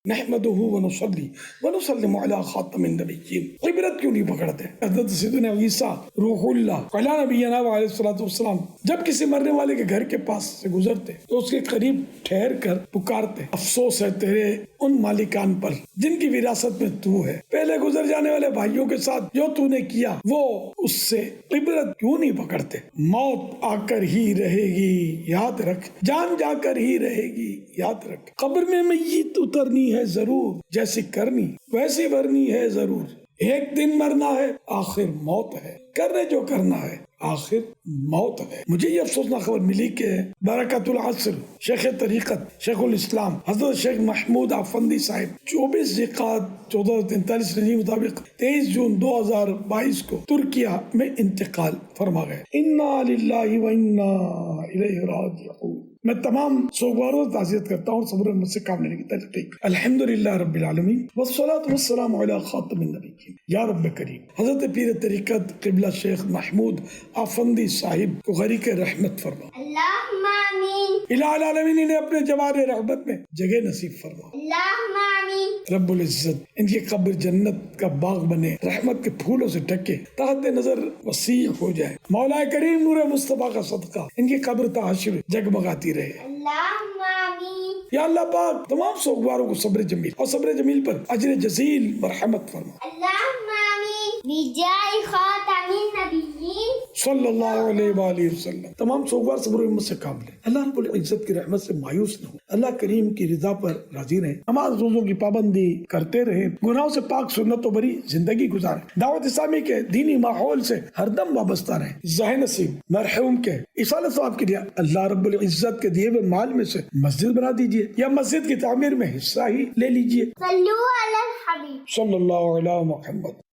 نحمدہ ونصلی ونسلم علی خاتم النبیین. عبرت کیوں نہیں پکڑتے؟ حضرت سیدنا عیسیٰ روح اللہ علی نبینا علیہ الصلوۃ والسلام جب کسی مرنے والے کے گھر کے پاس سے گزرتے تو اس کے قریب ٹھہر کر پکارتے، افسوس ہے تیرے ان مالکان پر جن کی وراثت میں تو ہے، پہلے گزر جانے والے بھائیوں کے ساتھ جو تو نے کیا وہ اس سے عبرت کیوں نہیں پکڑتے؟ موت آ کر ہی رہے گی یاد رکھ، جان جا کر ہی رہے گی یاد رکھ، قبر میں میت اترنی ہے ضرور، جیسی کرنی ویسی بھرنی ہے ضرور، ایک دن مرنا ہے آخر موت ہے، کرنے جو کرنا ہے آخر موت ہے. مجھے یہ افسوسناک خبر ملی کہ برکت العصر شیخ طریقت شیخ الاسلام حضرت شیخ محمود افندی صاحب 24 ذی-القعدہ 1443 ہجری مطابق 23 جون 2022 کو ترکیہ میں انتقال فرما گئے. انا للہ و انا الیہ راجعون. میں تمام سوگواروں سے تعزیت کرتا ہوں، صبر مجھ سے کام لینے کی تحقیق. الحمدللہ رب العالمین والصلاة والسلام علی خاتم النبیین. یا رب کریم حضرت پیر طریقت قبلہ شیخ محمود افندی صاحب کو غریق رحمت فرما. اللہم آمین. الہ العالمین انہیں اپنے جوار رحمت میں جگہ نصیب فرما. اللہم آمین. رب العزت ان کی قبر جنت کا باغ بنے، رحمت کے پھولوں سے ڈھکے، تحت نظر وسیع ہو جائے. مولا کریم نور مصطفیٰ کا صدقہ ان کی قبر تا حشر جگمگاتی رہے. اللہم آمین. یا اللہ پاک تمام سوگواروں کو صبر جمیل اور صبر جمیل پر اجر جزیل مرحمت فرما. اللہم آمین. بجائے خاتم النبیین صلی اللہ علیہ وآلہ وسلم. تمام سوگوار صبر و ہمت سے کام لیں. اللہ رب العزت کی رحمت سے مایوس نہ ہو، اللہ کریم کی رضا پر راضی رہیں، نماز روزوں کی پابندی کرتے رہیں، گناہوں سے پاک سنت و بری زندگی گزاریں، دعوت اسلامی کے دینی ماحول سے ہر دم وابستہ رہیں. ذہن نصیب مرحوم کے اصالہ ثواب کے لیے اللہ رب العزت کے دیے ہوئے مال میں سے مسجد بنا دیجیے یا مسجد کی تعمیر میں حصہ ہی لے لیجیے. صلو علی الحبیب صلی اللہ علیہ محمد.